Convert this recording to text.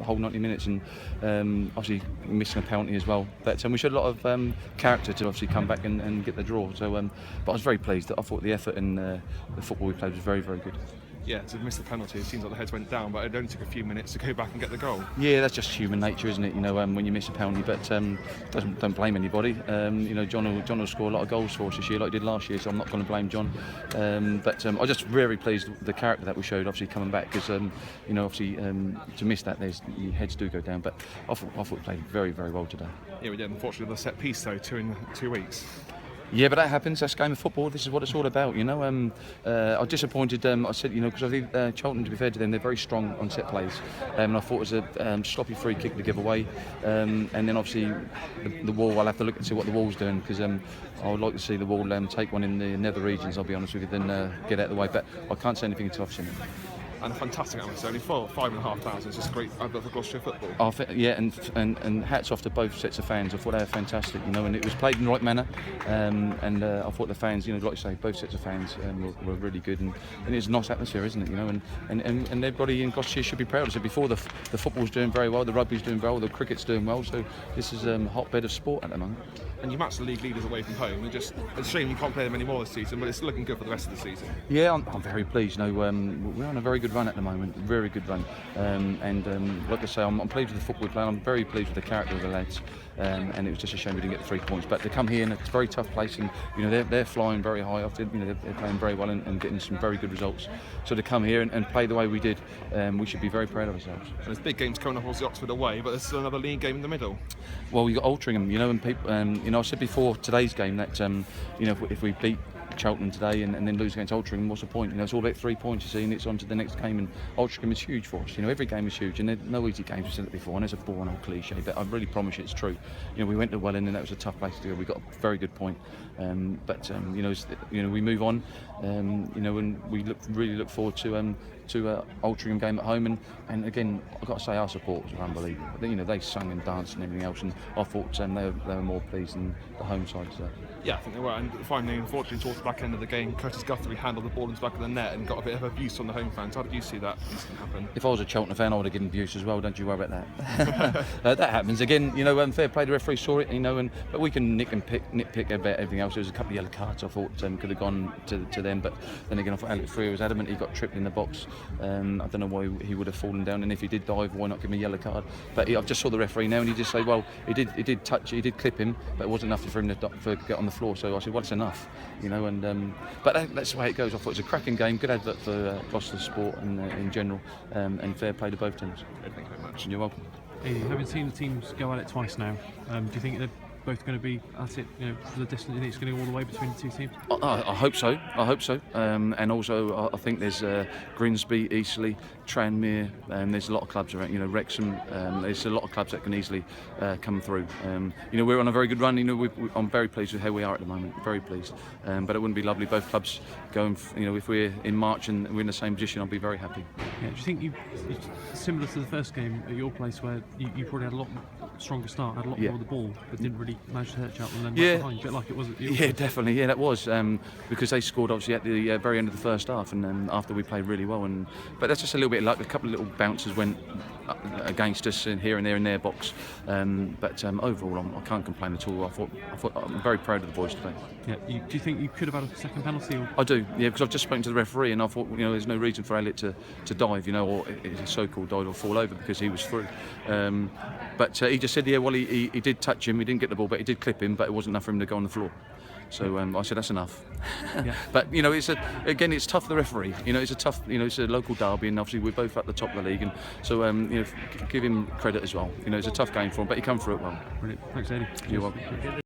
whole 90 minutes, and obviously missing a penalty as well. But we showed a lot of character to obviously come back and get the draw. So, but I was very pleased. I thought the effort and the football we played was very, very good. Yeah, to miss the penalty, it seems like the heads went down, but it only took a few minutes to go back and get the goal. Yeah, that's just human nature, isn't it? When you miss a penalty, but don't blame anybody. John will score a lot of goals for us this year, like he did last year, so I'm not going to blame John. But I was just very pleased with the character that we showed, obviously coming back, because obviously to miss that, your heads do go down. But I thought we played very, very well today. Yeah, we did. Unfortunately, the set piece though, 2 in 2 weeks. Yeah, but that happens. That's a game of football. This is what it's all about, I was disappointed. I said, because I think Cheltenham, to be fair to them, they're very strong on set plays. And I thought it was a sloppy free kick to give away. And then obviously the wall. I'll have to look and see what the wall's doing, because I would like to see the wall take one in the nether regions. I'll be honest with you, then get out of the way. But I can't say anything until I've seen it. And a fantastic atmosphere, only 5,500. It's just great for Gloucestershire football. And hats off to both sets of fans. I thought they were fantastic, and it was played in the right manner. I thought the fans, like you say, both sets of fans were really good, and it's a nice atmosphere, isn't it? And everybody in Gloucestershire should be proud. I said before, the football's doing very well, the rugby's doing well, the cricket's doing well. So this is a hotbed of sport at the moment. And you match the league leaders away from home. It's a shame you can't play them anymore this season, but it's looking good for the rest of the season. Yeah, I'm very pleased. We're on a very good run at the moment, very good run. Like I say, I'm pleased with the football play. I'm very pleased with the character of the lads. And it was just a shame we didn't get the 3 points. But to come here, and it's a very tough place, and they're flying very high. Often, they're playing very well and getting some very good results. So to come here and play the way we did, we should be very proud of ourselves. And there's big games coming up, obviously Oxford away, but there's still another league game in the middle. Well, we got Altrincham, and people, I said before today's game that if we beat Cheltenham today and then lose against Altrincham, what's the point? It's all about 3 points, you see, and it's on to the next game. And Altrincham is huge for us. Every game is huge, and there's no easy games. I've said it before, and it's a boring old cliche, but I really promise you it's true. We went to Welling, and that was a tough place to go. We got a very good point, but we move on, and we really look forward to Altrincham game at home. And again, I've got to say, our supporters are unbelievable. They sung and danced and everything else, and I thought they were more pleased than the home side today. Yeah, I think they were. And finally, unfortunately, towards the back end of the game, Curtis Guthrie handled the ball in the back of the net and got a bit of abuse from the home fans. How did you see that incident happen? If I was a Cheltenham fan, I would have given abuse as well. Don't you worry about that. That happens again. Fair play. The referee saw it. But we can nitpick about everything else. There was a couple of yellow cards I thought could have gone to them. But then again, I thought Alex Freer was adamant. He got tripped in the box. I don't know why he would have fallen down. And if he did dive, why not give him a yellow card? But I've just saw the referee now, and he just say, well, he did touch, he did clip him, but it wasn't enough for him to get on the floor. So I said, well, it's enough, but that's the way it goes. I thought it was a cracking game, good advert for Gloucester sport and in general, and fair play to both teams. Thank you very much. You're welcome. Having seen the teams go at it twice now, do you think they're both going to be at it, for the distance? Do you think it's going to go all the way between the two teams? I hope so. And also, I think there's Grimsby, Eastleigh, Tranmere, there's a lot of clubs around. Wrexham. There's a lot of clubs that can easily come through. We're on a very good run. I'm very pleased with how we are at the moment. Very pleased. But it wouldn't be lovely both clubs going. If we're in March and we're in the same position, I'll be very happy. Yeah. Do you think it's similar to the first game at your place, where you probably had a lot stronger start, had a lot more of the ball, but didn't really managed to hurt Cheltenham and then went behind, a bit like it was at the Yeah, definitely. Yeah, that was because they scored obviously at the very end of the first half, and after we played really well. But that's just a little bit like a couple of little bounces went against us here and there in their box. But overall, I can't complain at all. I thought I'm very proud of the boys today. Yeah. Do you think you could have had a second penalty? Or? I do. Yeah, because I've just spoken to the referee, and I thought there's no reason for Elliot to dive, or his so-called dive or fall over, because he was through. But he just said, yeah, well, he did touch him. He didn't get the ball, but he did clip him, but it wasn't enough for him to go on the floor. So I said that's enough. Yeah. But it's tough for the referee. It's a tough. It's a local derby, and obviously we're both at the top of the league, and so give him credit as well. It's a tough game for him, but he come through it well. Brilliant. Thanks, Ady. You're welcome.